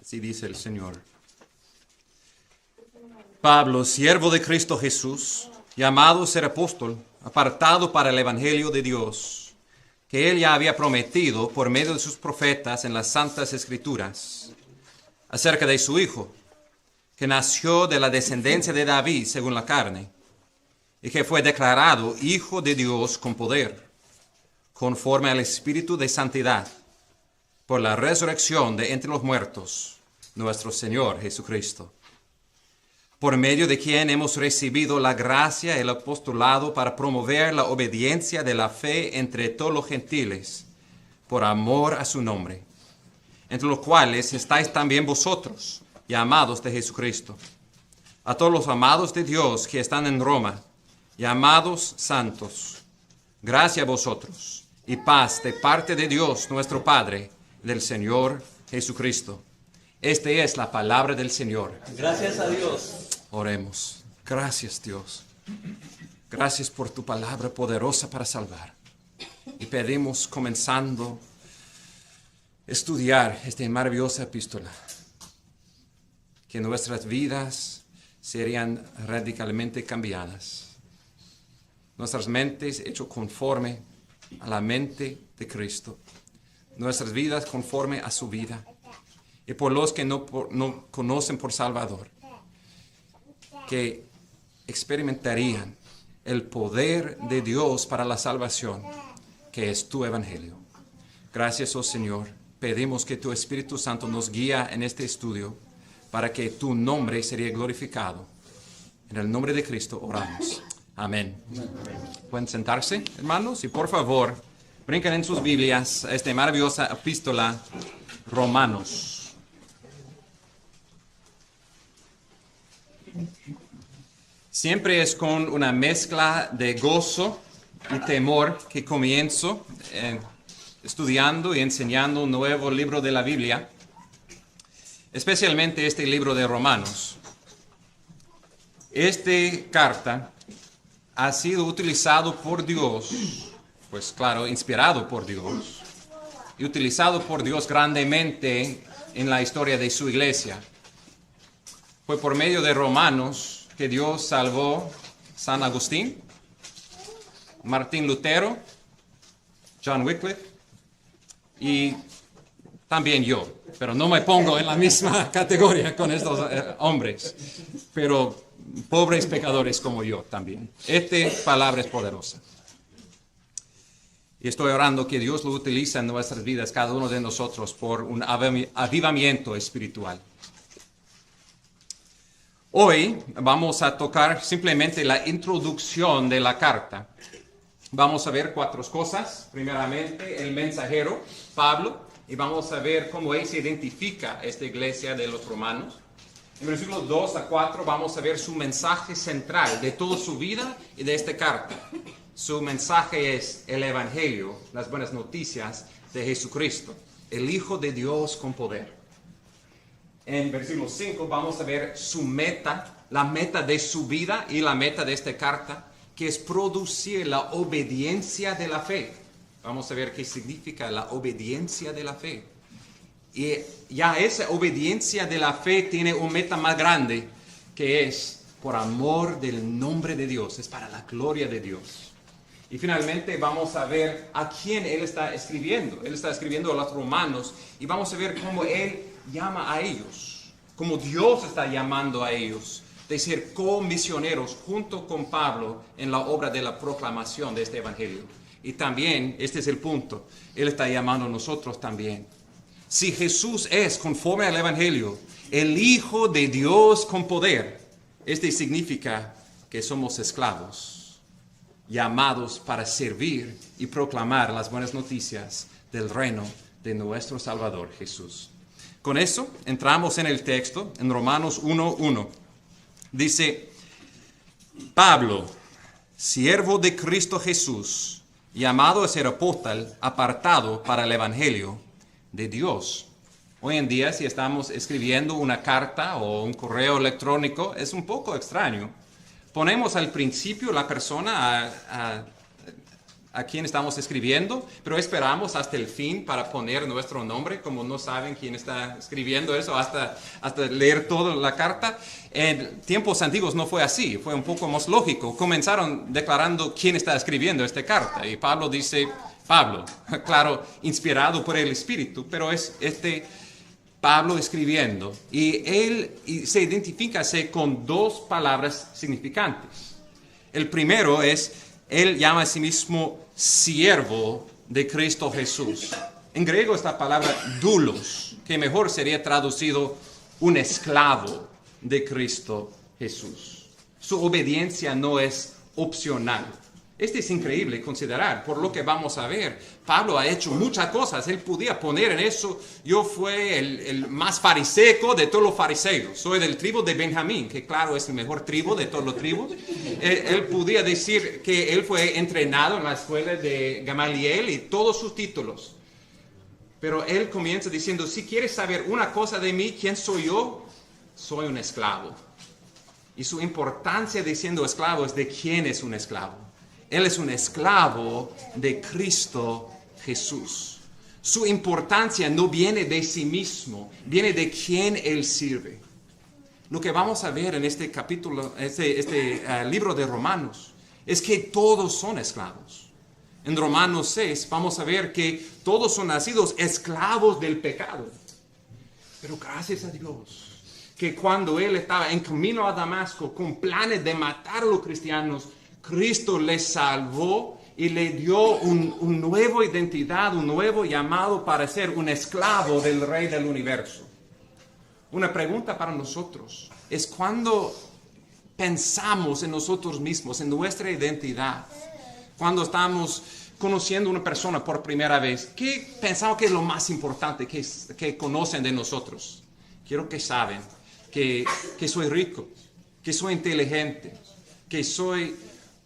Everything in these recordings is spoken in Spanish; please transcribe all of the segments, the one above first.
Así dice el Señor. Pablo, siervo de Cristo Jesús, llamado a ser apóstol, apartado para el Evangelio de Dios, que él ya había prometido por medio de sus profetas en las Santas Escrituras, acerca de su Hijo, que nació de la descendencia de David según la carne, y que fue declarado Hijo de Dios con poder, conforme al Espíritu de santidad, por la resurrección de entre los muertos, nuestro Señor Jesucristo, por medio de quien hemos recibido la gracia y el apostolado para promover la obediencia de la fe entre todos los gentiles, por amor a su nombre, entre los cuales estáis también vosotros, llamados de Jesucristo. A todos los amados de Dios que están en Roma, llamados santos, gracia a vosotros y paz de parte de Dios nuestro Padre, del Señor Jesucristo. Esta es la palabra del Señor. Gracias a Dios. Oremos. Gracias, Dios. Gracias por tu palabra poderosa para salvar. Y pedimos, comenzando a estudiar esta maravillosa epístola, que nuestras vidas serían radicalmente cambiadas. Nuestras mentes hechas conforme a la mente de Cristo. Nuestras vidas conforme a su vida. Y por los que no conocen por Salvador, que experimentarían el poder de Dios para la salvación, que es tu evangelio. Gracias, oh Señor. Pedimos que tu Espíritu Santo nos guíe en este estudio para que tu nombre sería glorificado. En el nombre de Cristo oramos. Amén. ¿Pueden sentarse, hermanos? Y por favor, brinquen en sus Biblias a esta maravillosa epístola, Romanos. Siempre es con una mezcla de gozo y temor que comienzo estudiando y enseñando un nuevo libro de la Biblia, especialmente este libro de Romanos. Esta carta ha sido utilizado por Dios, pues claro, inspirado por Dios, y utilizado por Dios grandemente en la historia de su iglesia. Fue por medio de Romanos que Dios salvó San Agustín, Martín Lutero, John Wycliffe y también yo. Pero no me pongo en la misma categoría con estos hombres, pero pobres pecadores como yo también. Esta palabra es poderosa. Y estoy orando que Dios lo utilice en nuestras vidas, cada uno de nosotros, por un avivamiento espiritual. Hoy vamos a tocar simplemente la introducción de la carta. Vamos a ver 4 cosas. Primeramente, el mensajero, Pablo, y vamos a ver cómo él se identifica esta iglesia de los romanos. En versículos 2 a 4 vamos a ver su mensaje central de toda su vida y de esta carta. Su mensaje es el Evangelio, las buenas noticias de Jesucristo, el Hijo de Dios con poder. En versículo 5 vamos a ver su meta, la meta de su vida y la meta de esta carta, que es producir la obediencia de la fe. Vamos a ver qué significa la obediencia de la fe. Y ya esa obediencia de la fe tiene una meta más grande, que es por amor del nombre de Dios, es para la gloria de Dios. Y finalmente vamos a ver a quién él está escribiendo. Él está escribiendo a los romanos y vamos a ver cómo él llama a ellos, cómo Dios está llamando a ellos de ser comisioneros junto con Pablo en la obra de la proclamación de este evangelio. Y también, este es el punto, él está llamando a nosotros también. Si Jesús es, conforme al evangelio, el Hijo de Dios con poder, este significa que somos esclavos, llamados para servir y proclamar las buenas noticias del reino de nuestro Salvador Jesús. Con eso entramos en el texto, en Romanos 1:1. Dice, Pablo, siervo de Cristo Jesús, llamado a ser apóstol, apartado para el Evangelio de Dios. Hoy en día, si estamos escribiendo una carta o un correo electrónico, es un poco extraño. Ponemos al principio la persona a quién estamos escribiendo, pero esperamos hasta el fin para poner nuestro nombre, como no saben quién está escribiendo eso, hasta leer toda la carta. En tiempos antiguos no fue así, fue un poco más lógico. Comenzaron declarando quién está escribiendo esta carta, y Pablo dice, Pablo, claro, inspirado por el Espíritu, pero es Pablo escribiendo, y él se identifica con dos palabras significantes. El primero es, él llama a sí mismo siervo de Cristo Jesús. En griego esta palabra doulos, que mejor sería traducido un esclavo de Cristo Jesús. Su obediencia no es opcional. Este es increíble considerar, por lo que vamos a ver. Pablo ha hecho muchas cosas. Él podía poner en eso, yo fui el más fariseo de todos los fariseos. Soy del tribu de Benjamín, que claro es el mejor tribu de todos los tribus. Él podía decir que él fue entrenado en la escuela de Gamaliel y todos sus títulos. Pero él comienza diciendo, si quieres saber una cosa de mí, ¿quién soy yo? Soy un esclavo. Y su importancia de siendo esclavo es de quién es un esclavo. Él es un esclavo de Cristo Jesús. Su importancia no viene de sí mismo, viene de quien Él sirve. Lo que vamos a ver en este capítulo, libro de Romanos, es que todos son esclavos. En Romanos 6 vamos a ver que todos son nacidos esclavos del pecado. Pero gracias a Dios, que cuando Él estaba en camino a Damasco con planes de matar a los cristianos, Cristo le salvó y le dio una nueva identidad, un nuevo llamado para ser un esclavo del Rey del universo. Una pregunta para nosotros es cuando pensamos en nosotros mismos, en nuestra identidad, cuando estamos conociendo a una persona por primera vez, ¿qué pensamos que es lo más importante que conocen de nosotros? Quiero que saben que soy rico, que soy inteligente, que soy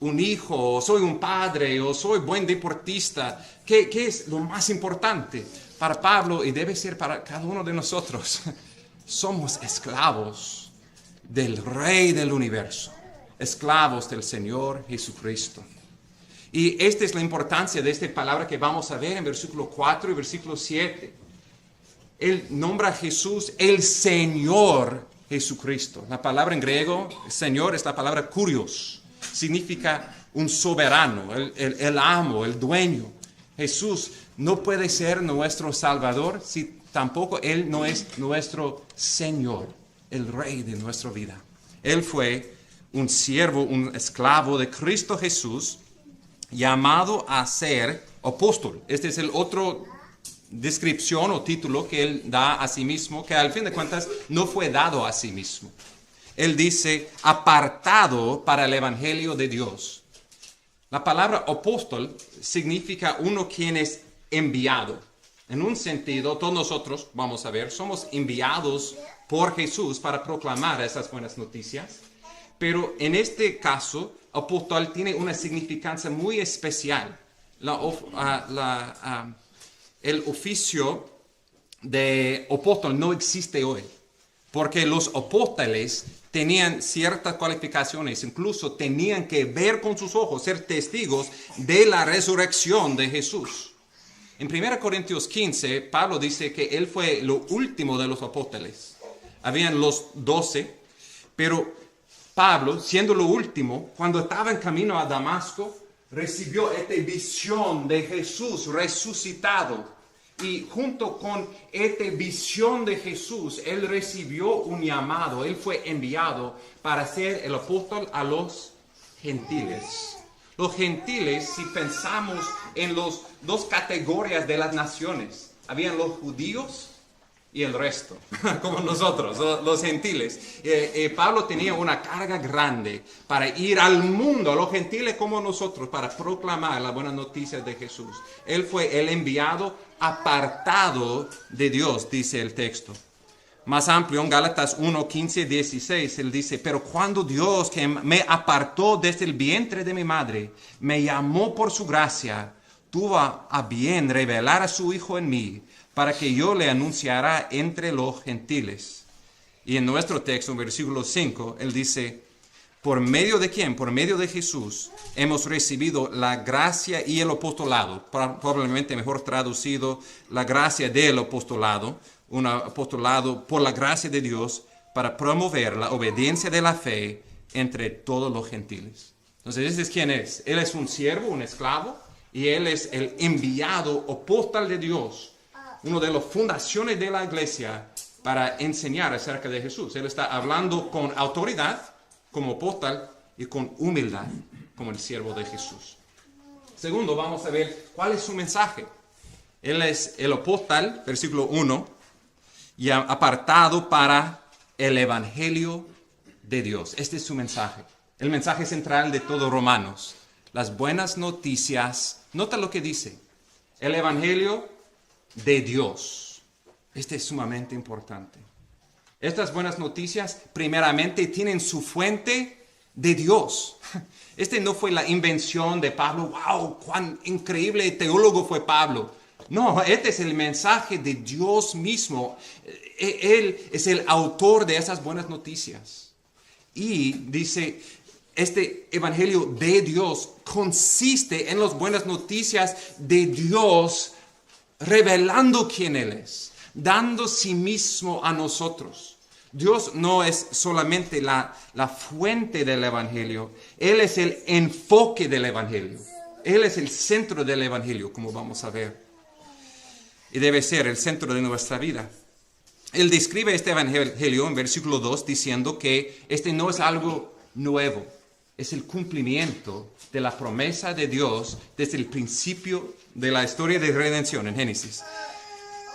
un hijo, o soy un padre, o soy buen deportista. ¿Qué es lo más importante para Pablo y debe ser para cada uno de nosotros? Somos esclavos del Rey del universo, esclavos del Señor Jesucristo. Y esta es la importancia de esta palabra que vamos a ver en versículo 4 y versículo 7. Él nombra a Jesús el Señor Jesucristo. La palabra en griego, Señor, es la palabra kurios. Significa un soberano, el amo, el dueño. Jesús no puede ser nuestro Salvador si tampoco Él no es nuestro Señor, el Rey de nuestra vida. Él fue un siervo, un esclavo de Cristo Jesús, llamado a ser apóstol. Este es el otro descripción o título que Él da a sí mismo, que al fin de cuentas no fue dado a sí mismo. Él dice, apartado para el Evangelio de Dios. La palabra apóstol significa uno quien es enviado. En un sentido, todos nosotros, vamos a ver, somos enviados por Jesús para proclamar esas buenas noticias. Pero en este caso, apóstol tiene una significancia muy especial. El oficio de apóstol no existe hoy, porque los apóstoles tenían ciertas cualificaciones, incluso tenían que ver con sus ojos, ser testigos de la resurrección de Jesús. En 1 Corintios 15, Pablo dice que él fue lo último de los apóstoles. Habían los 12, pero Pablo, siendo lo último, cuando estaba en camino a Damasco, recibió esta visión de Jesús resucitado. Y junto con esta visión de Jesús, él recibió un llamado. Él fue enviado para ser el apóstol a los gentiles. Los gentiles, si pensamos en las dos categorías de las naciones, habían los judíos y el resto, como nosotros, los gentiles. Pablo tenía una carga grande para ir al mundo, a los gentiles como nosotros, para proclamar la buena noticia de Jesús. Él fue el enviado apartado de Dios, dice el texto. Más amplio, en Gálatas 1, 15, 16, él dice, pero cuando Dios, que me apartó desde el vientre de mi madre, me llamó por su gracia, tuvo a bien revelar a su Hijo en mí, para que yo le anunciara entre los gentiles. Y en nuestro texto, en versículo 5, él dice, ¿Por medio de quién? Por medio de Jesús hemos recibido la gracia y el apostolado, probablemente mejor traducido, la gracia del apostolado, un apostolado por la gracia de Dios para promover la obediencia de la fe entre todos los gentiles. Entonces, ¿ese es quién es? Él es un siervo, un esclavo, y él es el enviado apóstol de Dios, uno de las fundaciones de la iglesia para enseñar acerca de Jesús. Él está hablando con autoridad, como apóstol, y con humildad, como el siervo de Jesús. Segundo, vamos a ver cuál es su mensaje. Él es el apóstol, versículo 1, y apartado para el evangelio de Dios. Este es su mensaje. El mensaje central de todos Romanos. Las buenas noticias. Nota lo que dice. El evangelio de Dios. Este es sumamente importante. Estas buenas noticias primeramente tienen su fuente de Dios. Este no fue la invención de Pablo. ¡Wow! ¡Cuán increíble teólogo fue Pablo! No, este es el mensaje de Dios mismo. Él es el autor de esas buenas noticias. Y dice, este evangelio de Dios consiste en las buenas noticias de Dios revelando quién Él es, dando sí mismo a nosotros. Dios no es solamente la fuente del evangelio, Él es el enfoque del evangelio. Él es el centro del evangelio, como vamos a ver. Y debe ser el centro de nuestra vida. Él describe este evangelio en versículo 2 diciendo que este no es algo nuevo, es el cumplimiento de la promesa de Dios desde el principio de la historia de redención en Génesis.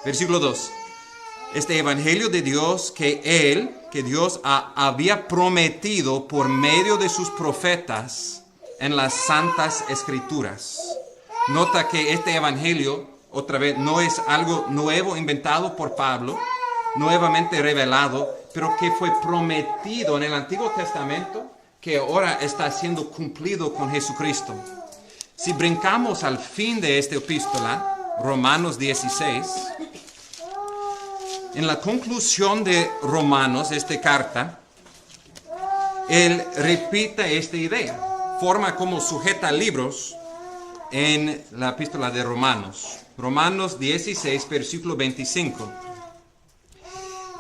Versículo 2. Este evangelio de Dios que Dios había prometido por medio de sus profetas en las santas escrituras. Nota que este evangelio, otra vez, no es algo nuevo inventado por Pablo, nuevamente revelado, pero que fue prometido en el Antiguo Testamento, que ahora está siendo cumplido con Jesucristo. Si brincamos al fin de esta epístola, Romanos 16, en la conclusión de Romanos, esta carta, él repite esta idea, forma como sujeta libros en la epístola de Romanos. Romanos 16, versículo 25.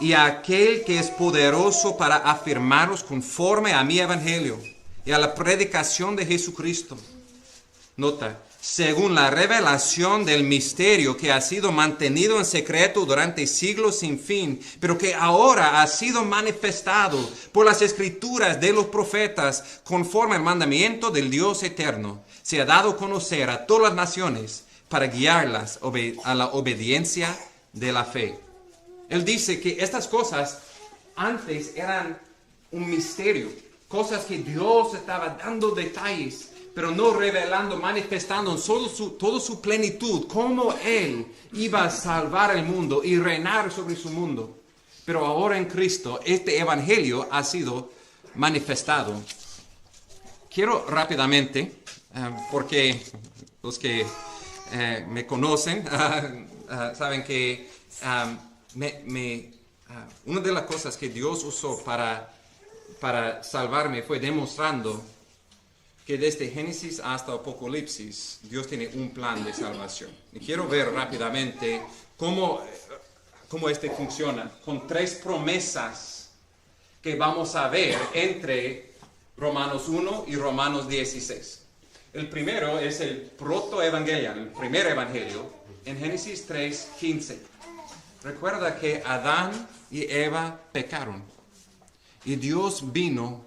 Y aquel que es poderoso para afirmaros conforme a mi evangelio y a la predicación de Jesucristo. Nota, según la revelación del misterio que ha sido mantenido en secreto durante siglos sin fin, pero que ahora ha sido manifestado por las escrituras de los profetas conforme al mandamiento del Dios eterno, se ha dado a conocer a todas las naciones para guiarlas a la obediencia de la fe. Él dice que estas cosas antes eran un misterio, cosas que Dios estaba dando detalles, pero no revelando, manifestando en toda su plenitud, cómo Él iba a salvar el mundo y reinar sobre su mundo. Pero ahora en Cristo, este evangelio ha sido manifestado. Quiero rápidamente, porque los que me conocen saben que una de las cosas que Dios usó para salvarme fue demostrando que desde Génesis hasta Apocalipsis Dios tiene un plan de salvación. Y quiero ver rápidamente cómo este funciona con tres promesas que vamos a ver entre Romanos 1 y Romanos 16. El primero es el protoevangelium, el primer evangelio, en Génesis 3:15. Recuerda que Adán y Eva pecaron. Y Dios vino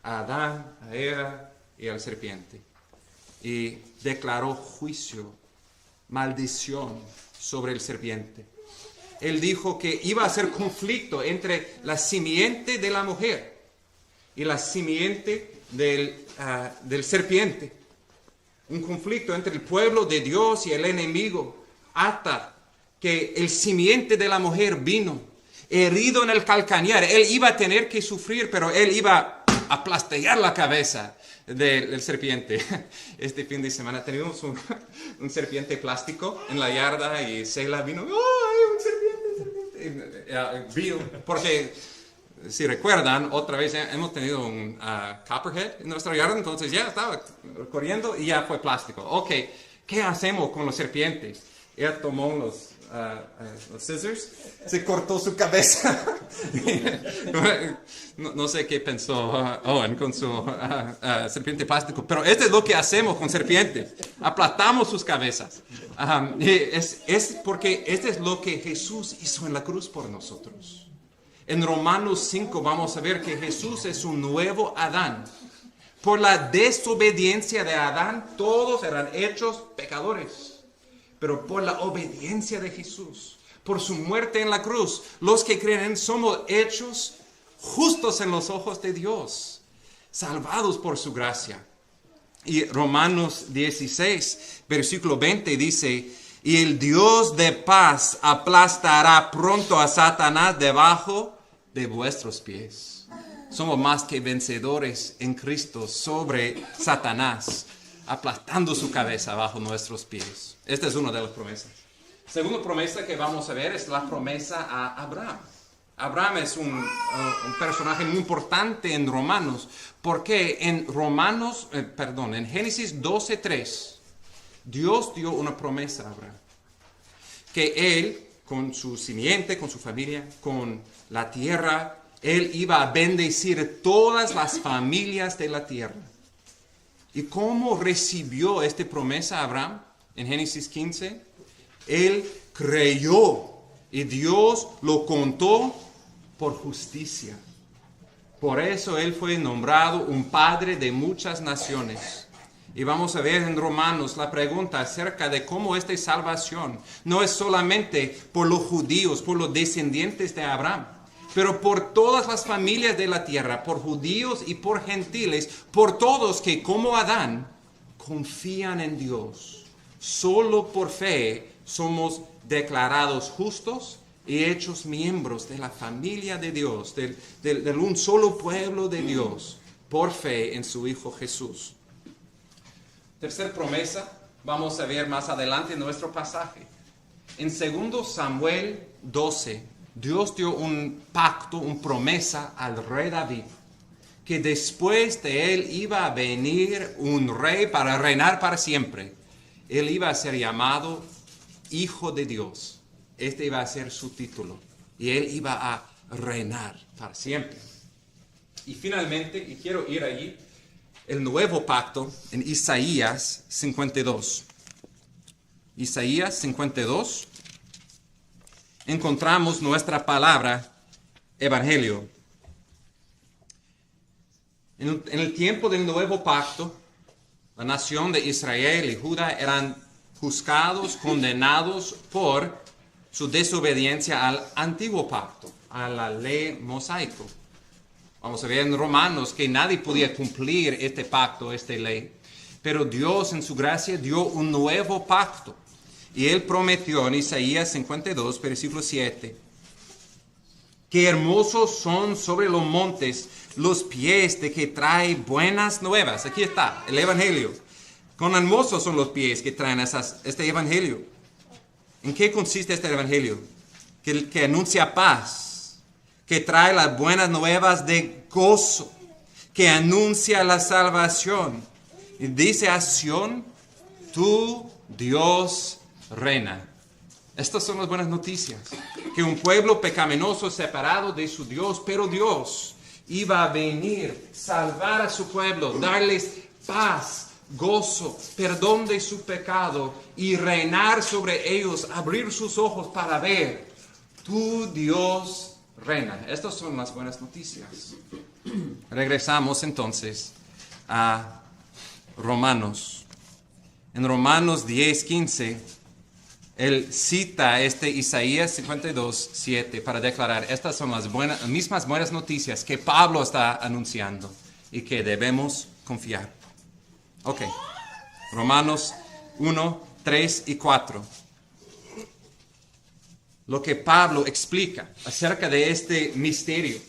a Adán, a Eva y a la serpiente. Y declaró juicio, maldición sobre el serpiente. Él dijo que iba a ser conflicto entre la simiente de la mujer y la simiente del serpiente. Un conflicto entre el pueblo de Dios y el enemigo, hasta que el simiente de la mujer vino, herido en el calcañar. Él iba a tener que sufrir, pero él iba a aplastar la cabeza del serpiente. Este fin de semana teníamos un serpiente plástico en la yarda y Sheila vino, ¡oh, hay un serpiente! Vino, porque si recuerdan, otra vez hemos tenido un copperhead en nuestro jardín, entonces ya estaba corriendo y ya fue plástico. Ok, ¿qué hacemos con los serpientes? Ella tomó los scissors, se cortó su cabeza. No sé qué pensó Owen con su serpiente plástico, pero esto es lo que hacemos con serpientes. Aplastamos sus cabezas. Es porque esto es lo que Jesús hizo en la cruz por nosotros. En Romanos 5 vamos a ver que Jesús es un nuevo Adán. Por la desobediencia de Adán, todos eran hechos pecadores. Pero por la obediencia de Jesús, por su muerte en la cruz, los que creen en él somos hechos justos en los ojos de Dios, salvados por su gracia. Y Romanos 16, versículo 20 dice, y el Dios de paz aplastará pronto a Satanás debajo de vuestros pies. Somos más que vencedores en Cristo sobre Satanás, aplastando su cabeza bajo nuestros pies. Esta es una de las promesas. Segunda promesa que vamos a ver es la promesa a Abraham. Abraham es un personaje muy importante en Romanos, porque en en Génesis 12:3, Dios dio una promesa a Abraham, que él, con su simiente, con su familia, con la tierra, él iba a bendecir todas las familias de la tierra. ¿Y cómo recibió esta promesa Abraham? En Génesis 15, él creyó y Dios lo contó por justicia. Por eso él fue nombrado un padre de muchas naciones. Y vamos a ver en Romanos la pregunta acerca de cómo esta salvación no es solamente por los judíos, por los descendientes de Abraham, pero por todas las familias de la tierra, por judíos y por gentiles, por todos que como Adán confían en Dios. Solo por fe somos declarados justos y hechos miembros de la familia de Dios, del un solo pueblo de Dios, por fe en su Hijo Jesús. Tercera promesa, vamos a ver más adelante en nuestro pasaje. En 2 Samuel 12, Dios dio un pacto, una promesa al rey David, que después de él iba a venir un rey para reinar para siempre. Él iba a ser llamado Hijo de Dios. Este iba a ser su título. Y él iba a reinar para siempre. Y finalmente, y quiero ir allí, el nuevo pacto en Isaías 52. Isaías 52. Encontramos nuestra palabra evangelio. En el tiempo del nuevo pacto, la nación de Israel y Judá eran juzgados, condenados por su desobediencia al antiguo pacto, a la ley mosaico. Vamos a ver en Romanos que nadie podía cumplir este pacto, esta ley. Pero Dios en su gracia dio un nuevo pacto. Y Él prometió en Isaías 52, versículo 7, qué hermosos son sobre los montes los pies de que trae buenas nuevas. Aquí está, el evangelio. Cuán hermosos son los pies que traen este evangelio. ¿En qué consiste este evangelio? Que anuncia paz, que trae las buenas nuevas de gozo, que anuncia la salvación. Y dice a Sión, tú, Dios, reina. Estas son las buenas noticias. Que un pueblo pecaminoso separado de su Dios, pero Dios iba a venir, salvar a su pueblo, darles paz, gozo, perdón de su pecado y reinar sobre ellos, abrir sus ojos para ver, tu Dios reina. Estas son las buenas noticias. Regresamos entonces a Romanos. En Romanos 10:15, él cita Isaías 52, 7 para declarar, estas son las mismas buenas noticias que Pablo está anunciando y que debemos confiar. Ok, Romanos 1, 3 y 4. Lo que Pablo explica acerca de este misterio,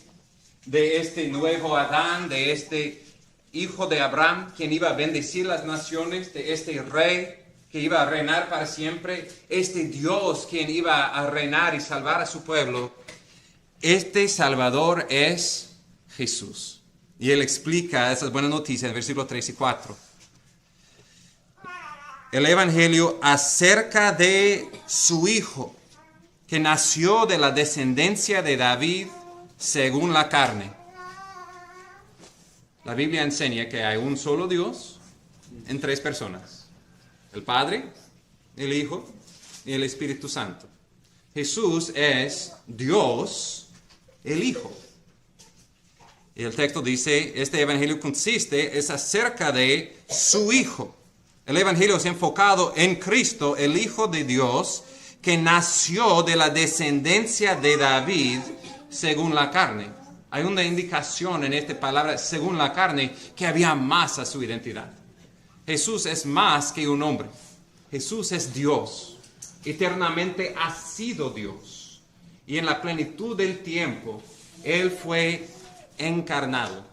de este nuevo Adán, de este hijo de Abraham, quien iba a bendecir las naciones, de este rey que iba a reinar para siempre, este Dios quien iba a reinar y salvar a su pueblo. este Salvador es Jesús. Y él explica esas buenas noticias en versículos 3 y 4. El Evangelio acerca de su Hijo, que nació de la descendencia de David según la carne. La Biblia enseña que hay un solo Dios en tres personas: el Padre, el Hijo y el Espíritu Santo. Jesús es Dios, el Hijo. Y el texto dice, este evangelio es acerca de su Hijo. El evangelio es enfocado en Cristo, el Hijo de Dios, que nació de la descendencia de David según la carne. Hay una indicación en esta palabra, según la carne, que había más a su identidad. Jesús es más que un hombre. Jesús es Dios. Eternamente ha sido Dios. Y en la plenitud del tiempo, Él fue encarnado.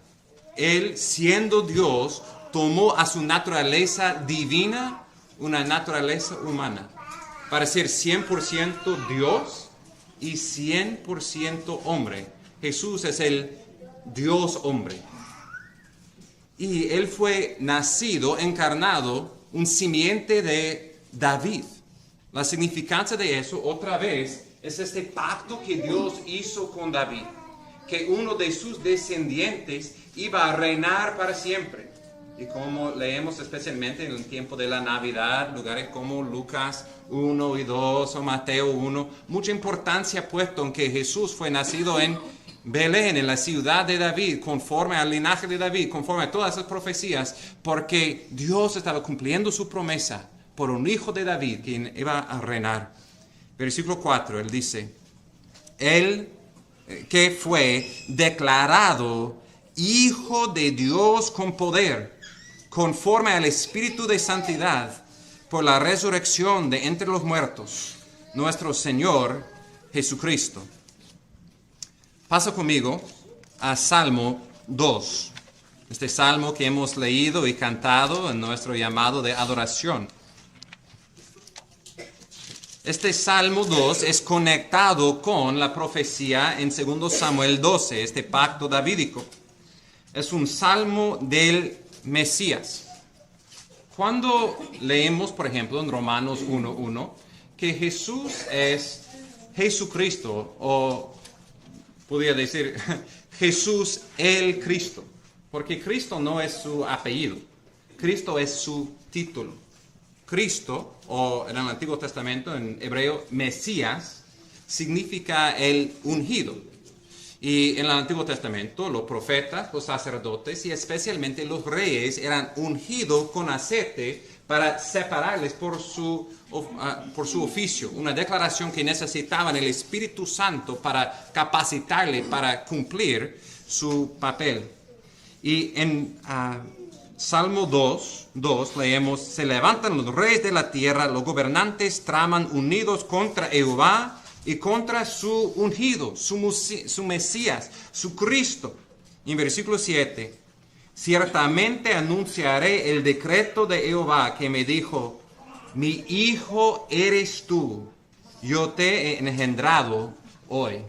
Él, siendo Dios, tomó a su naturaleza divina una naturaleza humana para ser 100% Dios y 100% hombre. Jesús es el Dios hombre. Y Él fue nacido, encarnado, un simiente de David. La significancia de eso, otra vez, es este pacto que Dios hizo con David, que uno de sus descendientes iba a reinar para siempre. Y como leemos especialmente en el tiempo de la Navidad, lugares como Lucas 1 y 2 o Mateo 1, mucha importancia puesto en que Jesús fue nacido en Belén, en la ciudad de David, conforme al linaje de David, conforme a todas esas profecías, porque Dios estaba cumpliendo su promesa por un hijo de David, quien iba a reinar. Versículo 4, él dice, Él que fue declarado Hijo de Dios con poder, conforme al Espíritu de Santidad, por la resurrección de entre los muertos, nuestro Señor Jesucristo. Pasa conmigo a Salmo 2, este salmo que hemos leído y cantado en nuestro llamado de adoración. Este Salmo 2 es conectado con la profecía en 2 Samuel 12, este pacto davídico. Es un salmo del Mesías. Cuando leemos, por ejemplo, en Romanos 1:1, que Jesús es Jesucristo, o podría decir Jesús el Cristo, porque Cristo no es su apellido, Cristo es su título. Cristo, o en el Antiguo Testamento, en hebreo, Mesías, significa el ungido. Y en el Antiguo Testamento, los profetas, los sacerdotes y especialmente los reyes eran ungidos con aceite para separarles por su oficio. Una declaración que necesitaban el Espíritu Santo para capacitarle para cumplir su papel. Y en Salmo 2 leemos, se levantan los reyes de la tierra, los gobernantes traman unidos contra Jehová y contra su ungido, su Mesías, su Cristo. Y en versículo 7, ciertamente anunciaré el decreto de Jehová que me dijo, mi hijo eres tú, yo te he engendrado hoy.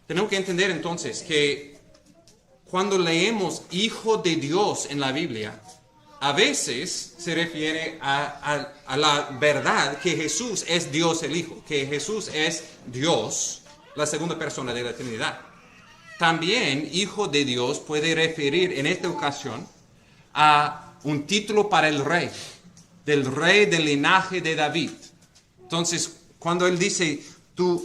Tenemos que entender entonces que cuando leemos Hijo de Dios en la Biblia, a veces se refiere a la verdad que Jesús es Dios el Hijo, que Jesús es Dios, la segunda persona de la Trinidad. También Hijo de Dios puede referir en esta ocasión a un título para el rey del linaje de David. Entonces, cuando él dice,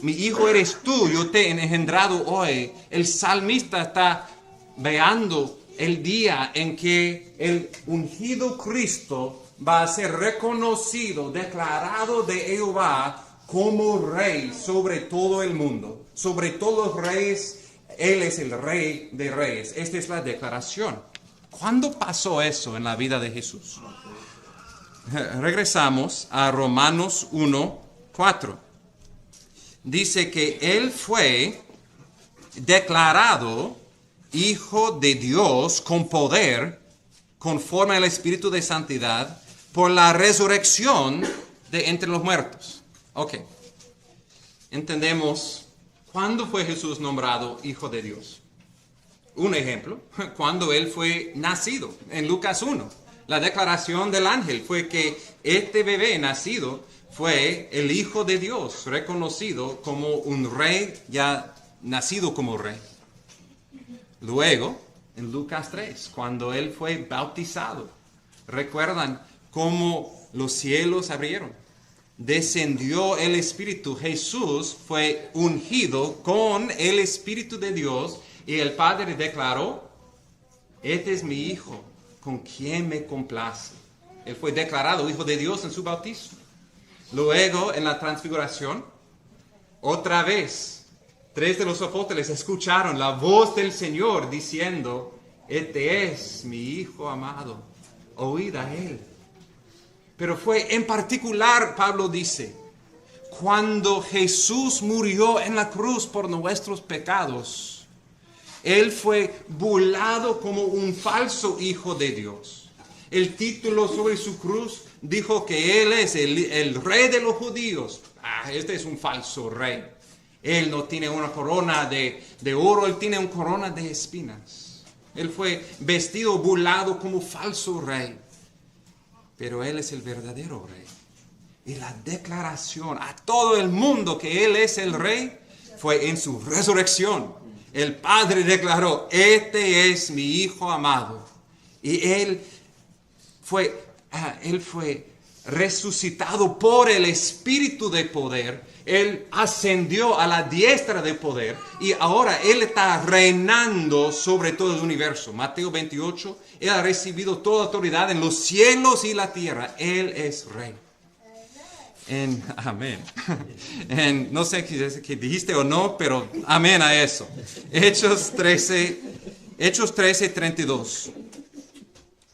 mi hijo eres tú, yo te he engendrado hoy, el salmista está veando el día en que el ungido Cristo va a ser reconocido, declarado de Jehová como rey sobre todo el mundo, sobre todos los reyes. Él es el rey de reyes. Esta es la declaración. ¿Cuándo pasó eso en la vida de Jesús? Regresamos a Romanos 1:4. Dice que Él fue declarado Hijo de Dios con poder, conforme al Espíritu de Santidad, por la resurrección de entre los muertos. Ok. Entendemos ¿Cuándo fue Jesús nombrado Hijo de Dios? Un ejemplo, cuando Él fue nacido, en Lucas 1. La declaración del ángel fue que este bebé nacido fue el Hijo de Dios, reconocido como un rey, ya nacido como rey. Luego, en Lucas 3, cuando Él fue bautizado, recuerdan cómo los cielos abrieron. Descendió el Espíritu. Jesús fue ungido con el Espíritu de Dios y el Padre declaró: este es mi Hijo, con quien me complace. Él fue declarado Hijo de Dios en su bautismo. Luego, en la transfiguración, otra vez, 3 de los apóstoles escucharon la voz del Señor diciendo: este es mi Hijo amado, oíd a Él. Pero fue en particular, Pablo dice, cuando Jesús murió en la cruz por nuestros pecados, Él fue burlado como un falso Hijo de Dios. El título sobre su cruz dijo que Él es el Rey de los judíos. Este es un falso rey. Él no tiene una corona de oro, Él tiene una corona de espinas. Él fue vestido, burlado como falso rey. Pero Él es el verdadero rey. Y la declaración a todo el mundo que Él es el rey fue en su resurrección. El Padre declaró: este es mi Hijo amado. Y Él fue resucitado por el Espíritu de poder. Él ascendió a la diestra de poder y ahora Él está reinando sobre todo el universo. Mateo 28, Él ha recibido toda autoridad en los cielos y la tierra. Él es rey. Amén. No sé qué dijiste o no, pero amén a eso. Hechos 13, 32.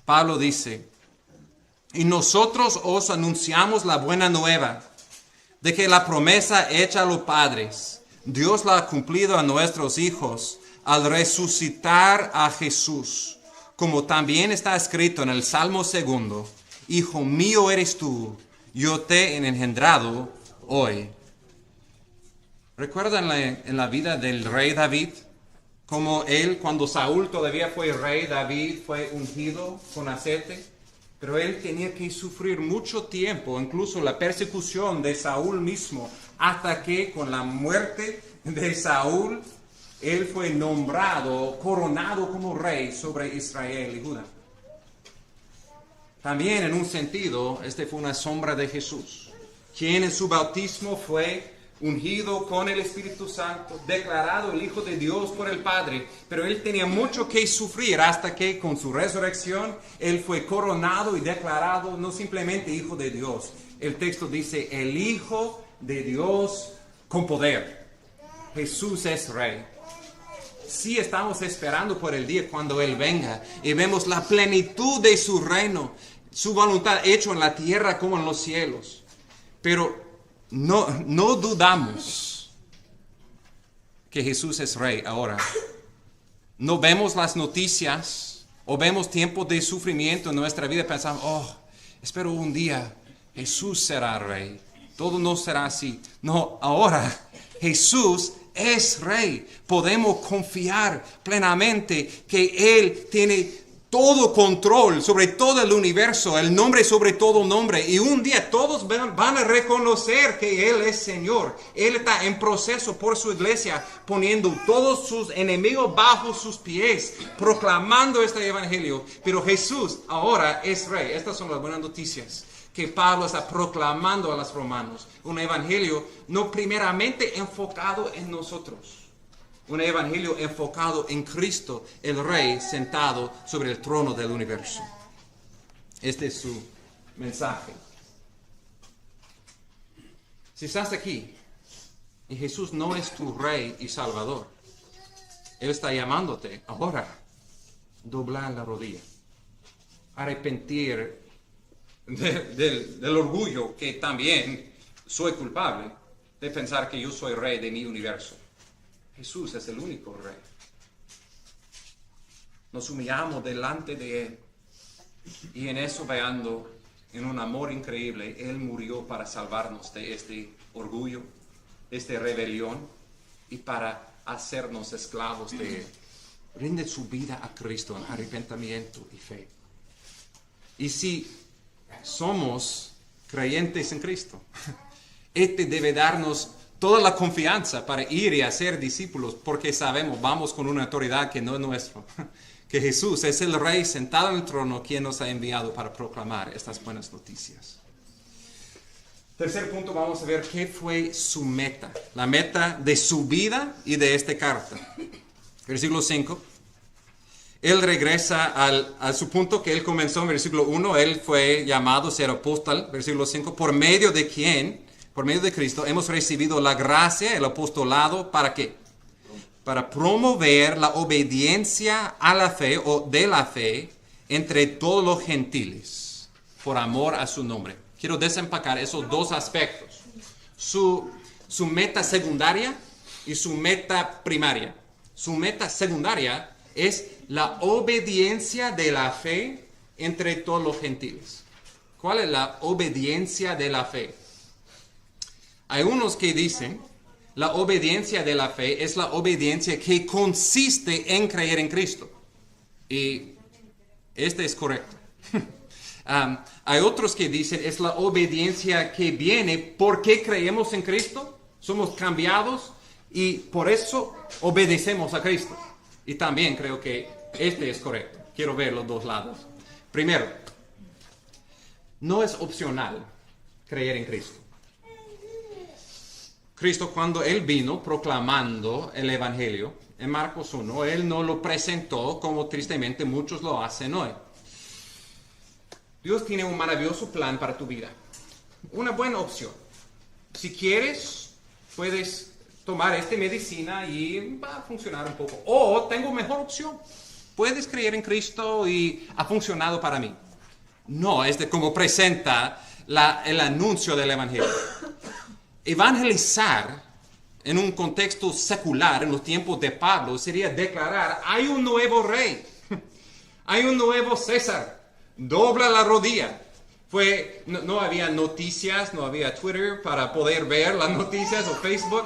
Pablo dice: y nosotros os anunciamos la buena nueva, de que la promesa hecha a los padres, Dios la ha cumplido a nuestros hijos al resucitar a Jesús, como también está escrito en el Salmo 2: Hijo mío eres tú, yo te he engendrado hoy. ¿Recuerdan en la vida del rey David? Como él, cuando Saúl todavía fue rey, David fue ungido con aceite. Pero él tenía que sufrir mucho tiempo, incluso la persecución de Saúl mismo, hasta que con la muerte de Saúl, él fue nombrado, coronado como rey sobre Israel y Judá. También en un sentido, este fue una sombra de Jesús, quien en su bautismo fue ungido con el Espíritu Santo, declarado el Hijo de Dios por el Padre, pero Él tenía mucho que sufrir hasta que con su resurrección Él fue coronado y declarado no simplemente Hijo de Dios. El texto dice: el Hijo de Dios con poder. Jesús es Rey. Sí, estamos esperando por el día cuando Él venga y vemos la plenitud de su reino, su voluntad hecho en la tierra como en los cielos. Pero no dudamos que Jesús es Rey ahora. No vemos las noticias o vemos tiempos de sufrimiento en nuestra vida y pensamos: espero un día Jesús será Rey. Todo no será así. No, ahora Jesús es Rey. Podemos confiar plenamente que Él tiene todo control sobre todo el universo, el nombre sobre todo nombre. Y un día todos van a reconocer que Él es Señor. Él está en proceso por su iglesia, poniendo todos sus enemigos bajo sus pies, proclamando este evangelio. Pero Jesús ahora es Rey. Estas son las buenas noticias que Pablo está proclamando a los romanos. Un evangelio no primeramente enfocado en nosotros. Un evangelio enfocado en Cristo, el Rey, sentado sobre el trono del universo. Este es su mensaje. Si estás aquí y Jesús no es tu Rey y Salvador, Él está llamándote ahora. Doblar la rodilla. Arrepentir del orgullo que también soy culpable de pensar que yo soy Rey de mi universo. Jesús es el único Rey. Nos humillamos delante de Él. Y en eso, veando, en un amor increíble, Él murió para salvarnos de este orgullo, de esta rebelión. y para hacernos esclavos de Él. Rinde su vida a Cristo en arrepentimiento y fe. Y si somos creyentes en Cristo, este debe darnos toda la confianza para ir y hacer discípulos, porque sabemos, vamos con una autoridad que no es nuestra, que Jesús es el Rey sentado en el trono, quien nos ha enviado para proclamar estas buenas noticias. Tercer punto, vamos a ver qué fue su meta, la meta de su vida y de esta carta. Versículo 5. Él regresa a su punto que él comenzó en versículo 1. Él fue llamado a ser apóstol, versículo 5, por medio de quien, por medio de Cristo, hemos recibido la gracia, el apostolado, ¿para qué? Para promover la obediencia a la fe o de la fe entre todos los gentiles, por amor a su nombre. Quiero desempacar esos dos aspectos, su meta secundaria y su meta primaria. Su meta secundaria es la obediencia de la fe entre todos los gentiles. ¿Cuál es la obediencia de la fe? Hay unos que dicen, la obediencia de la fe es la obediencia que consiste en creer en Cristo. Y este es correcto. Hay otros que dicen, es la obediencia que viene porque creemos en Cristo, somos cambiados y por eso obedecemos a Cristo. Y también creo que este es correcto. Quiero ver los dos lados. Primero, no es opcional creer en Cristo. Cristo, cuando Él vino proclamando el Evangelio, en Marcos 1, Él no lo presentó como tristemente muchos lo hacen hoy. Dios tiene un maravilloso plan para tu vida. Una buena opción. Si quieres, puedes tomar esta medicina y va a funcionar un poco. O tengo mejor opción. Puedes creer en Cristo y ha funcionado para mí. No, es de cómo presenta el anuncio del Evangelio. Evangelizar en un contexto secular, en los tiempos de Pablo, sería declarar, hay un nuevo rey, hay un nuevo César, dobla la rodilla. No había noticias, no había Twitter para poder ver las noticias o Facebook.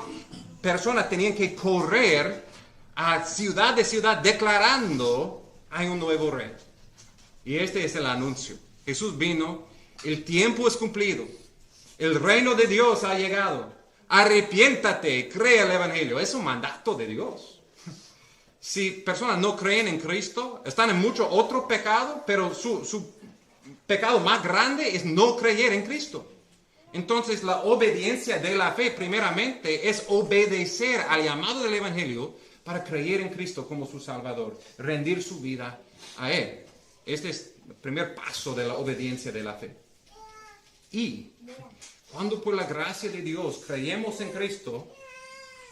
Personas tenían que correr a ciudad de ciudad declarando, hay un nuevo rey. Y este es el anuncio. Jesús vino, el tiempo es cumplido. El reino de Dios ha llegado. Arrepiéntate, cree el Evangelio. Es un mandato de Dios. Si personas no creen en Cristo, están en mucho otro pecado, pero su pecado más grande es no creer en Cristo. Entonces la obediencia de la fe primeramente es obedecer al llamado del Evangelio para creer en Cristo como su Salvador, rendir su vida a Él. Este es el primer paso de la obediencia de la fe. Y cuando por la gracia de Dios creemos en Cristo,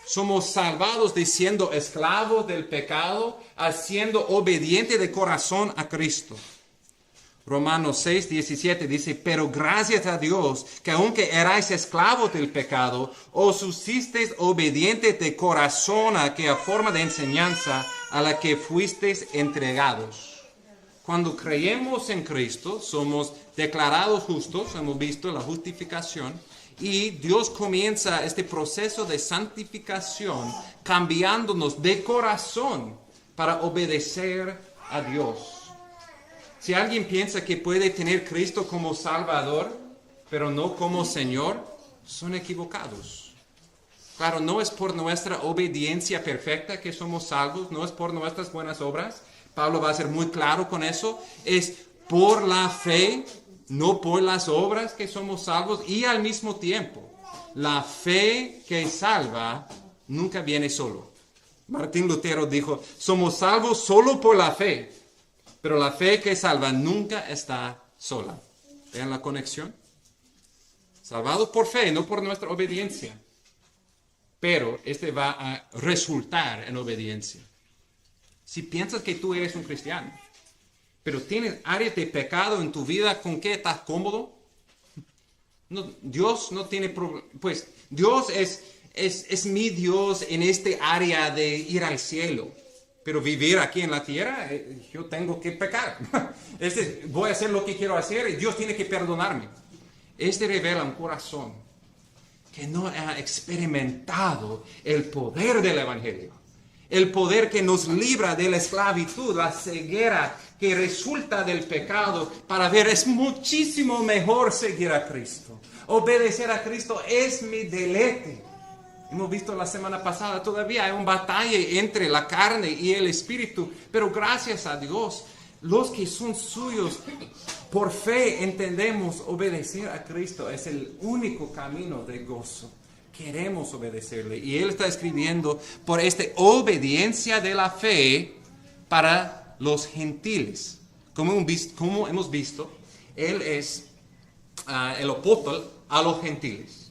somos salvados de siendo esclavos del pecado, a siendo obedientes de corazón a Cristo. Romanos 6:17 dice, pero gracias a Dios que aunque erais esclavos del pecado, os hicisteis obedientes de corazón a aquella forma de enseñanza a la que fuisteis entregados. Cuando creemos en Cristo, somos declarados justos, hemos visto la justificación, y Dios comienza este proceso de santificación, cambiándonos de corazón para obedecer a Dios. Si alguien piensa que puede tener Cristo como Salvador, pero no como Señor, son equivocados. Claro, no es por nuestra obediencia perfecta que somos salvos, no es por nuestras buenas obras. Pablo va a ser muy claro con eso. Es por la fe, no por las obras que somos salvos. Y al mismo tiempo, la fe que salva nunca viene solo. Martín Lutero dijo, somos salvos solo por la fe. Pero la fe que salva nunca está sola. ¿Vean la conexión? Salvados por fe, no por nuestra obediencia. Pero este va a resultar en obediencia. Si piensas que tú eres un cristiano, pero tienes áreas de pecado en tu vida, ¿con qué estás cómodo? No, Dios no tiene problema. Pues Dios es mi Dios en este área de ir al cielo. Pero vivir aquí en la tierra, yo tengo que pecar. Voy a hacer lo que quiero hacer y Dios tiene que perdonarme. Este revela un corazón que no ha experimentado el poder del Evangelio. El poder que nos libra de la esclavitud, la ceguera que resulta del pecado, para ver es muchísimo mejor seguir a Cristo. Obedecer a Cristo es mi deleite. Hemos visto la semana pasada, todavía hay una batalla entre la carne y el espíritu, pero gracias a Dios, los que son suyos, por fe entendemos obedecer a Cristo es el único camino de gozo. Queremos obedecerle. Y él está escribiendo por esta obediencia de la fe para los gentiles. Como hemos visto, él es el apóstol a los gentiles.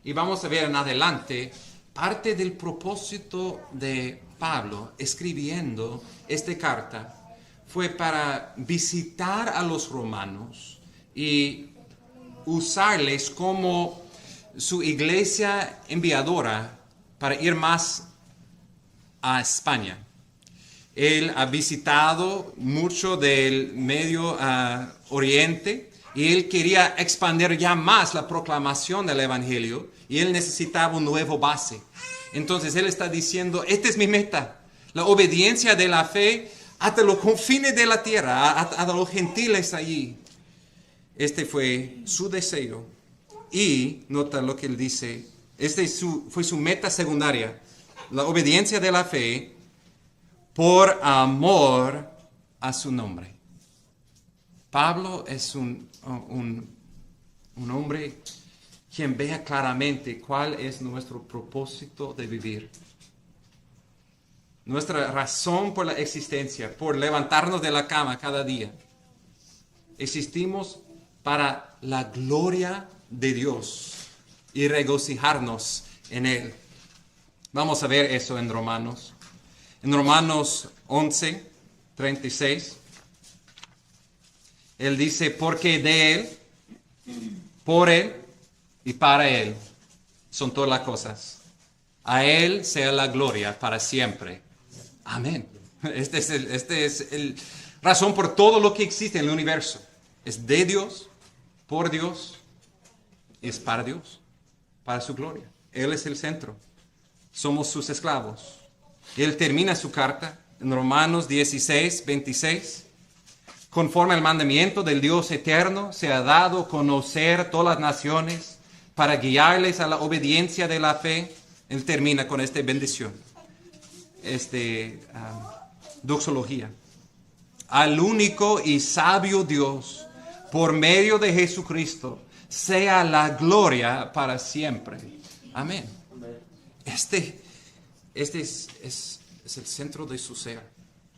Y vamos a ver en adelante parte del propósito de Pablo escribiendo esta carta fue para visitar a los romanos y usarles como su iglesia enviadora para ir más a España. Él ha visitado mucho del Medio Oriente y él quería expandir ya más la proclamación del Evangelio y él necesitaba un nuevo base. Entonces él está diciendo, esta es mi meta, la obediencia de la fe hasta los confines de la tierra, a los gentiles allí. Este fue su deseo. Y nota lo que él dice, fue su meta secundaria, la obediencia de la fe por amor a su nombre. Pablo es un hombre quien vea claramente cuál es nuestro propósito de vivir. Nuestra razón por la existencia, por levantarnos de la cama cada día. Existimos para la gloria de Dios y regocijarnos en Él. Vamos a ver eso en Romanos. En Romanos 11, 36, Él dice, porque de Él, por Él y para Él son todas las cosas. A Él sea la gloria para siempre. Amén. Este es el razón por todo lo que existe en el universo. Es de Dios, por Dios, es para Dios, para su gloria. Él es el centro. Somos sus esclavos. Él termina su carta en Romanos 16, 26. Conforme al mandamiento del Dios eterno, se ha dado a conocer todas las naciones para guiarles a la obediencia de la fe. Él termina con esta bendición, doxología. Al único y sabio Dios, por medio de Jesucristo, sea la gloria para siempre. Amén. Este es el centro de su ser.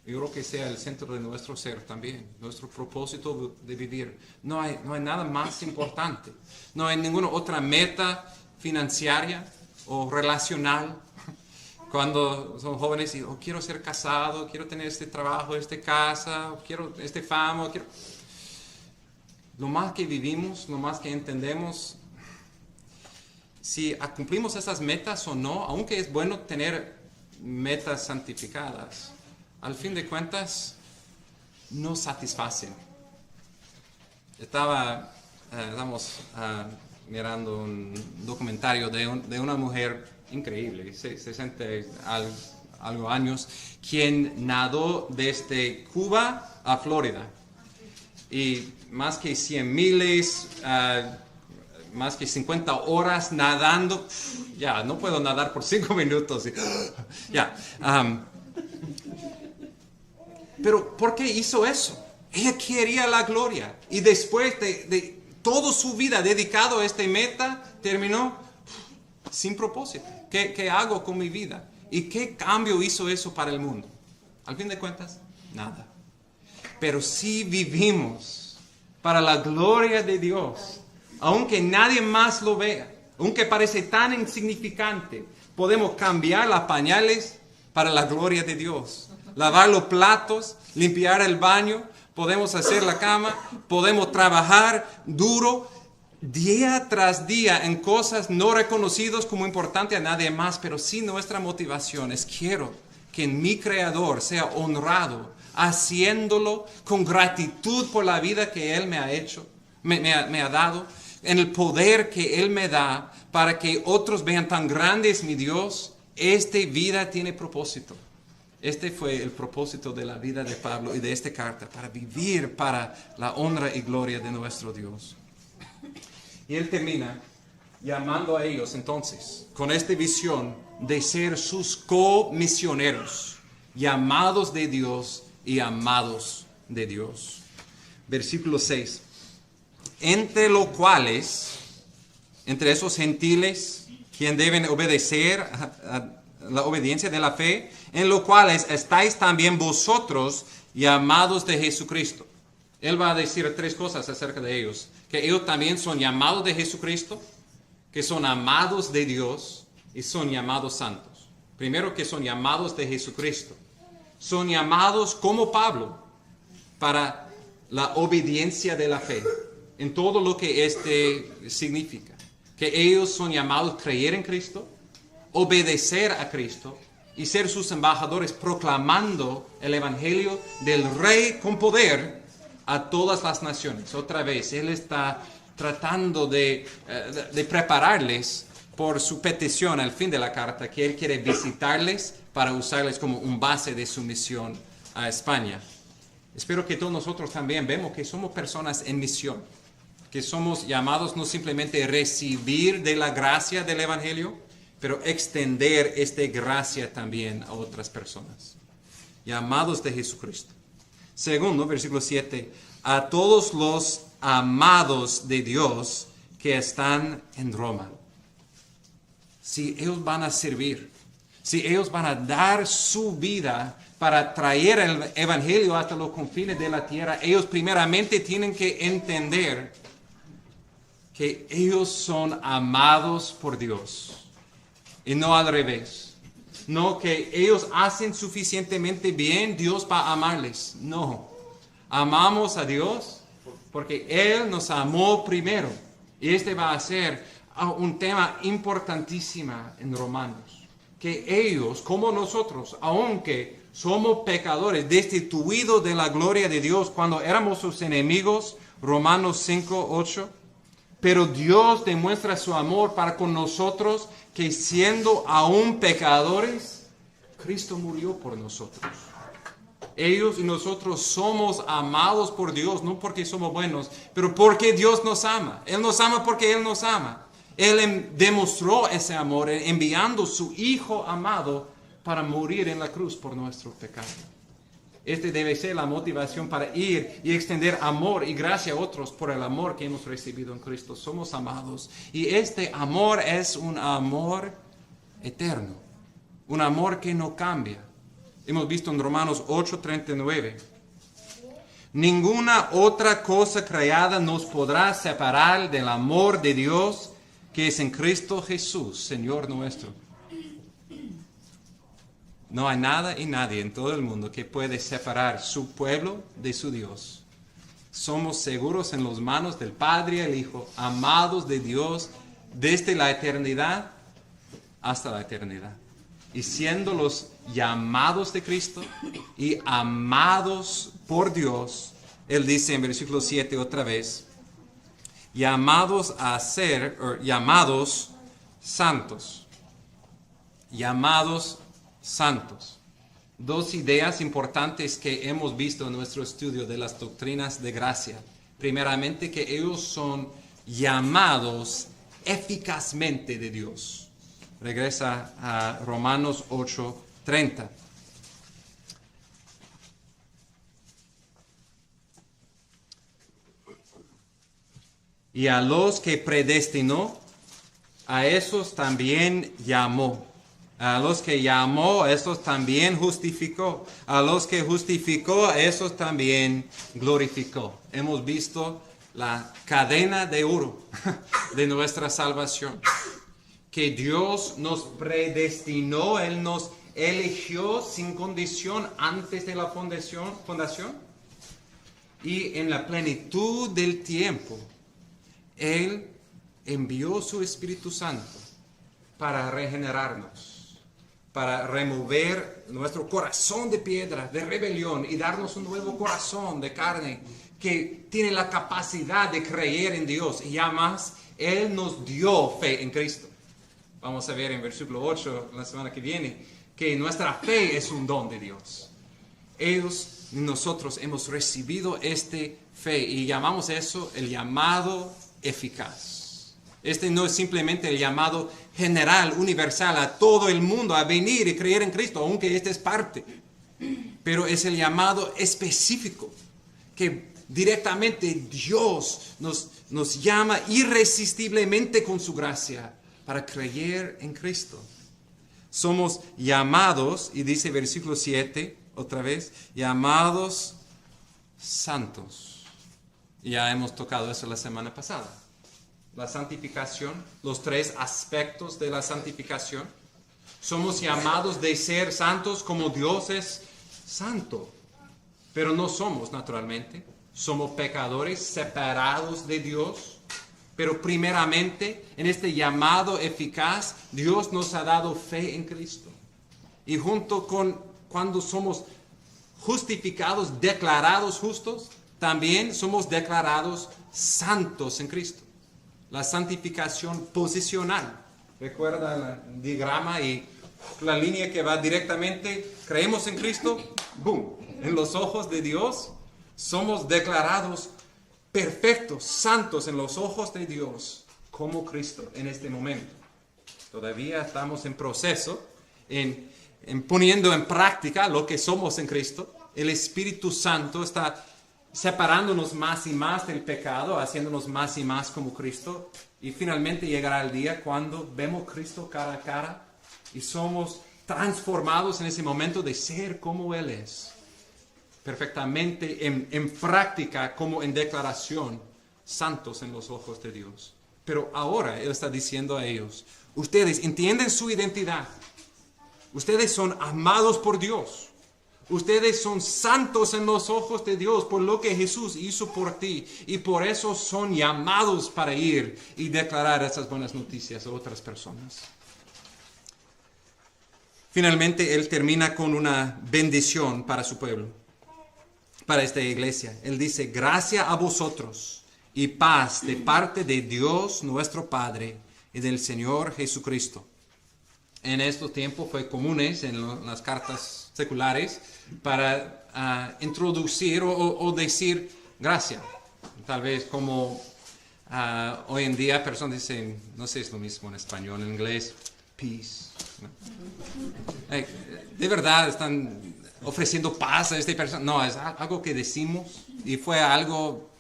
Yo creo que sea el centro de nuestro ser también, nuestro propósito de vivir. No hay nada más importante. No hay ninguna otra meta financiera o relacional. Cuando son jóvenes y quiero ser casado, quiero tener este trabajo, esta casa, quiero este fama, Lo más que vivimos, lo más que entendemos, si cumplimos esas metas o no, aunque es bueno tener metas santificadas, al fin de cuentas no satisfacen. Estamos mirando un documentario de una mujer increíble, 60 algo años, quien nadó desde Cuba a Florida. Y más que 100 miles, más que 50 horas nadando, ya, no puedo nadar por 5 minutos. Ya. Pero ¿por qué hizo eso? Ella quería la gloria. Y después de toda su vida dedicado a esta meta, terminó sin propósito. ¿Qué hago con mi vida? ¿Y qué cambio hizo eso para el mundo? Al fin de cuentas, nada. Pero si vivimos para la gloria de Dios, aunque nadie más lo vea, aunque parece tan insignificante, podemos cambiar las pañales para la gloria de Dios. Lavar los platos, limpiar el baño, podemos hacer la cama, podemos trabajar duro día tras día en cosas no reconocidas como importantes a nadie más, pero sí nuestra motivación es quiero que mi Creador sea honrado, haciéndolo con gratitud por la vida que Él me ha hecho, me ha dado, en el poder que Él me da para que otros vean tan grande es mi Dios, esta vida tiene propósito. Este fue el propósito de la vida de Pablo y de esta carta, para vivir para la honra y gloria de nuestro Dios. Y él termina llamando a ellos entonces con esta visión de ser sus comisioneros, llamados de Dios y amados de Dios. Versículo 6. Entre los cuales, entre esos gentiles, quien deben obedecer a la obediencia de la fe, en los cuales estáis también vosotros llamados de Jesucristo. Él va a decir tres cosas acerca de ellos. Que ellos también son llamados de Jesucristo, que son amados de Dios y son llamados santos. Primero, que son llamados de Jesucristo. Son llamados como Pablo para la obediencia de la fe, en todo lo que este significa. Que ellos son llamados a creer en Cristo, obedecer a Cristo y ser sus embajadores proclamando el evangelio del Rey con poder a todas las naciones. Otra vez, Él está tratando de prepararles por su petición al fin de la carta, que Él quiere visitarles para usarles como un base de su misión a España. Espero que todos nosotros también vemos que somos personas en misión, que somos llamados no simplemente a recibir de la gracia del evangelio, pero extender esta gracia también a otras personas. Llamados de Jesucristo. Segundo, versículo 7, a todos los amados de Dios que están en Roma. Si ellos van a servir, si ellos van a dar su vida para traer el evangelio hasta los confines de la tierra, ellos primeramente tienen que entender que ellos son amados por Dios. Y no al revés. No que ellos hacen suficientemente bien, Dios va a amarles. No. Amamos a Dios porque Él nos amó primero. Y este va a ser un tema importantísimo en Romanos. Que ellos, como nosotros, aunque somos pecadores, destituidos de la gloria de Dios cuando éramos sus enemigos, Romanos 5, 8, pero Dios demuestra su amor para con nosotros, que siendo aún pecadores, Cristo murió por nosotros. Ellos y nosotros somos amados por Dios, no porque somos buenos, pero porque Dios nos ama. Él nos ama porque Él nos ama. Él demostró ese amor enviando su Hijo amado para morir en la cruz por nuestro pecado. Este debe ser la motivación para ir y extender amor y gracia a otros por el amor que hemos recibido en Cristo. Somos amados. Y este amor es un amor eterno. Un amor que no cambia. Hemos visto en Romanos 8:39. Ninguna otra cosa creada nos podrá separar del amor de Dios que es en Cristo Jesús, Señor nuestro. No hay nada y nadie en todo el mundo que puede separar su pueblo de su Dios. Somos seguros en las manos del Padre y el Hijo, amados de Dios desde la eternidad hasta la eternidad. Y siendo los llamados de Cristo y amados por Dios, Él dice en versículo 7 otra vez, llamados santos. Llamados santos. Dos ideas importantes que hemos visto en nuestro estudio de las doctrinas de gracia. Primeramente, que ellos son llamados eficazmente de Dios. Regresa a Romanos 8:30. Y a los que predestinó, a esos también llamó. A los que llamó, a esos también justificó. A los que justificó, a esos también glorificó. Hemos visto la cadena de oro de nuestra salvación. Que Dios nos predestinó, Él nos eligió sin condición antes de la fundación. Y en la plenitud del tiempo, Él envió su Espíritu Santo para regenerarnos, para remover nuestro corazón de piedra, de rebelión, y darnos un nuevo corazón de carne que tiene la capacidad de creer en Dios. Y además, Él nos dio fe en Cristo. Vamos a ver en versículo 8 la semana que viene que nuestra fe es un don de Dios. Nosotros hemos recibido esta fe y llamamos eso el llamado eficaz. Este no es simplemente el llamado general, universal, a todo el mundo a venir y creer en Cristo, aunque este es parte. Pero es el llamado específico, que directamente Dios nos llama irresistiblemente con su gracia para creer en Cristo. Somos llamados, y dice versículo 7, otra vez, llamados santos. Ya hemos tocado eso la semana pasada. La santificación, los 3 aspectos de la santificación. Somos llamados de ser santos como Dios es santo. Pero no somos naturalmente. Somos pecadores separados de Dios. Pero primeramente, en este llamado eficaz, Dios nos ha dado fe en Cristo. Y junto con cuando somos justificados, declarados justos, también somos declarados santos en Cristo. La santificación posicional. Recuerda el diagrama y la línea que va directamente, creemos en Cristo, ¡boom! En los ojos de Dios, somos declarados perfectos, santos en los ojos de Dios, como Cristo en este momento. Todavía estamos en proceso, en poniendo en práctica lo que somos en Cristo. El Espíritu Santo está separándonos más y más del pecado, haciéndonos más y más como Cristo. Y finalmente llegará el día cuando vemos a Cristo cara a cara y somos transformados en ese momento de ser como Él es. Perfectamente en práctica como en declaración, santos en los ojos de Dios. Pero ahora Él está diciendo a ellos, ustedes entienden su identidad. Ustedes son amados por Dios. Ustedes son santos en los ojos de Dios por lo que Jesús hizo por ti. Y por eso son llamados para ir y declarar esas buenas noticias a otras personas. Finalmente, Él termina con una bendición para su pueblo, para esta iglesia. Él dice, gracia a vosotros y paz de parte de Dios nuestro Padre y del Señor Jesucristo. En estos tiempos fue comunes en las cartas seculares para introducir o decir gracia. Tal vez como hoy en día personas dicen, no sé, es lo mismo en español, en inglés, peace. De verdad están ofreciendo paz a esta persona. No, es algo que decimos y fue algo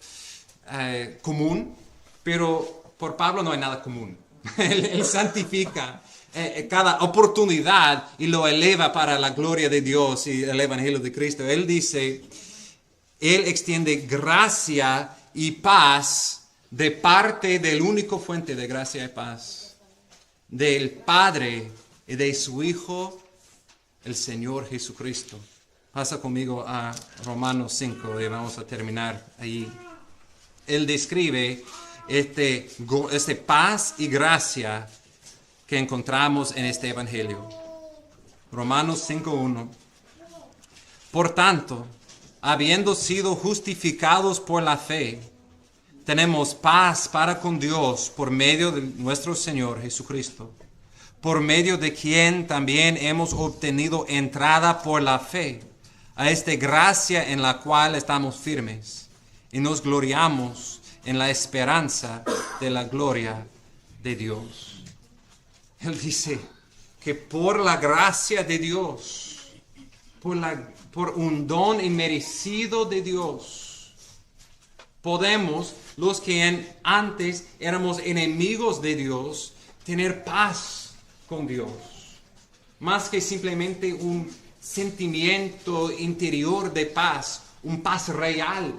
común, pero por Pablo no hay nada común. Él santifica cada oportunidad y lo eleva para la gloria de Dios y el Evangelio de Cristo. Él dice, Él extiende gracia y paz de parte del único fuente de gracia y paz, del Padre y de su Hijo, el Señor Jesucristo. Pasa conmigo a Romanos 5 y vamos a terminar ahí. Él describe este paz y gracia que encontramos en este Evangelio. Romanos 5:1. Por tanto, habiendo sido justificados por la fe, tenemos paz para con Dios por medio de nuestro Señor Jesucristo, por medio de quien también hemos obtenido entrada por la fe a esta gracia en la cual estamos firmes y nos gloriamos en la esperanza de la gloria de Dios. Él dice que por la gracia de Dios, por un don inmerecido de Dios, podemos, los que antes éramos enemigos de Dios, tener paz con Dios. Más que simplemente un sentimiento interior de paz, un paz real.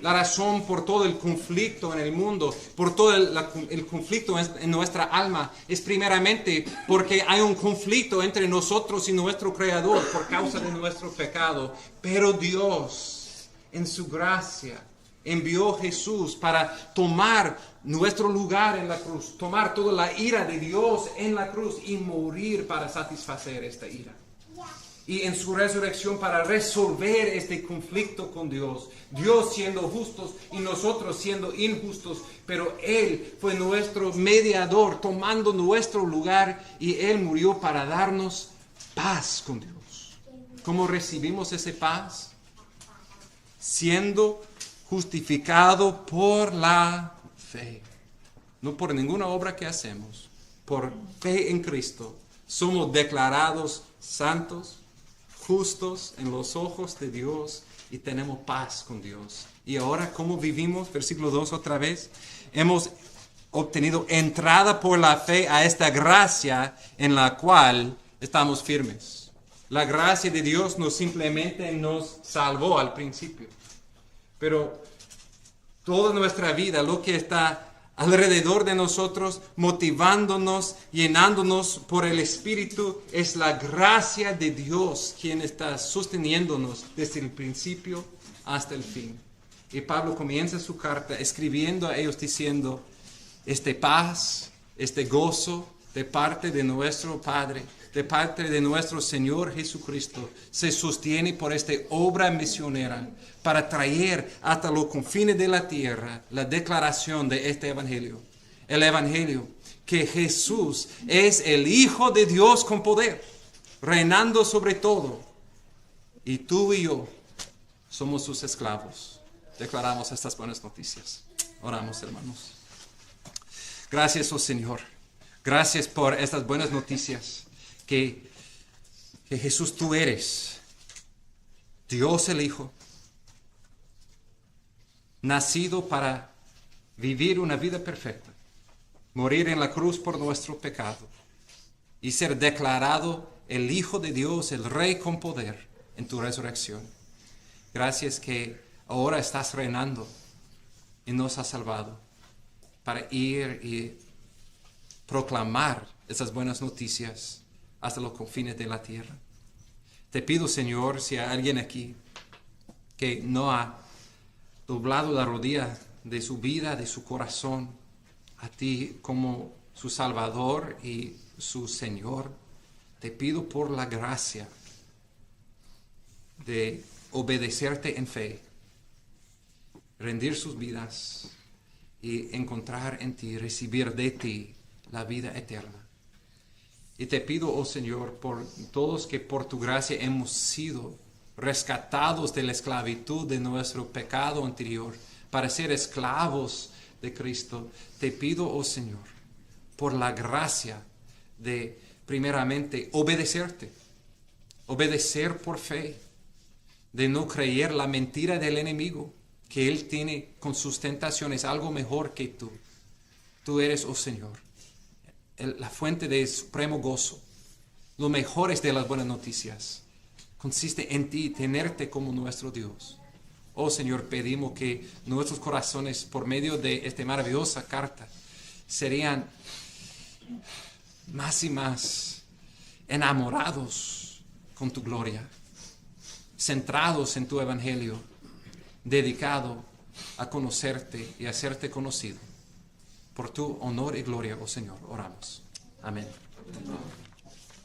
La razón por todo el conflicto en el mundo, por todo el conflicto en nuestra alma, es primeramente porque hay un conflicto entre nosotros y nuestro Creador por causa de nuestro pecado. Pero Dios, en su gracia, envió a Jesús para tomar nuestro lugar en la cruz, tomar toda la ira de Dios en la cruz y morir para satisfacer esta ira. y en su resurrección para resolver este conflicto con Dios. Dios siendo justos y nosotros siendo injustos, pero Él fue nuestro mediador, tomando nuestro lugar, y Él murió para darnos paz con Dios. ¿Cómo recibimos esa paz? Siendo justificado por la fe, no por ninguna obra que hacemos. Por fe en Cristo somos declarados santos, justos en los ojos de Dios, y tenemos paz con Dios. Y ahora, ¿cómo vivimos? Versículo 2 otra vez. Hemos obtenido entrada por la fe a esta gracia en la cual estamos firmes. La gracia de Dios no simplemente nos salvó al principio, pero toda nuestra vida, lo que está alrededor de nosotros, motivándonos, llenándonos por el Espíritu, es la gracia de Dios quien está sosteniéndonos desde el principio hasta el fin. Y Pablo comienza su carta escribiendo a ellos diciendo, este paz, este gozo de parte de nuestro Padre, de parte de nuestro Señor Jesucristo, se sostiene por esta obra misionera para traer hasta los confines de la tierra la declaración de este evangelio. El evangelio que Jesús es el Hijo de Dios con poder, reinando sobre todo. Y tú y yo somos sus esclavos. Declaramos estas buenas noticias. Oramos, hermanos. Gracias, oh Señor. Gracias por estas buenas noticias. Que Jesús, tú eres Dios el Hijo, nacido para vivir una vida perfecta, morir en la cruz por nuestro pecado y ser declarado el Hijo de Dios, el Rey con poder en tu resurrección. Gracias que ahora estás reinando y nos has salvado para ir y proclamar esas buenas noticias hasta los confines de la tierra. Te pido, Señor, si hay alguien aquí que no ha doblado la rodilla de su vida, de su corazón, a ti como su Salvador y su Señor, te pido por la gracia de obedecerte en fe, rendir sus vidas y encontrar en ti, recibir de ti la vida eterna. Y te pido, oh Señor, por todos que por tu gracia hemos sido rescatados de la esclavitud de nuestro pecado anterior para ser esclavos de Cristo. Te pido, oh Señor, por la gracia de primeramente obedecerte, obedecer por fe, de no creer la mentira del enemigo, que él tiene con sus tentaciones algo mejor que tú. Tú eres, oh Señor, la fuente de supremo gozo. Lo mejor de las buenas noticias consiste en ti, tenerte como nuestro Dios. Oh Señor, pedimos que nuestros corazones, por medio de esta maravillosa carta, serían más y más enamorados con tu gloria, centrados en tu evangelio, dedicado a conocerte y a hacerte conocido. Por tu honor y gloria, oh Señor, oramos. Amén.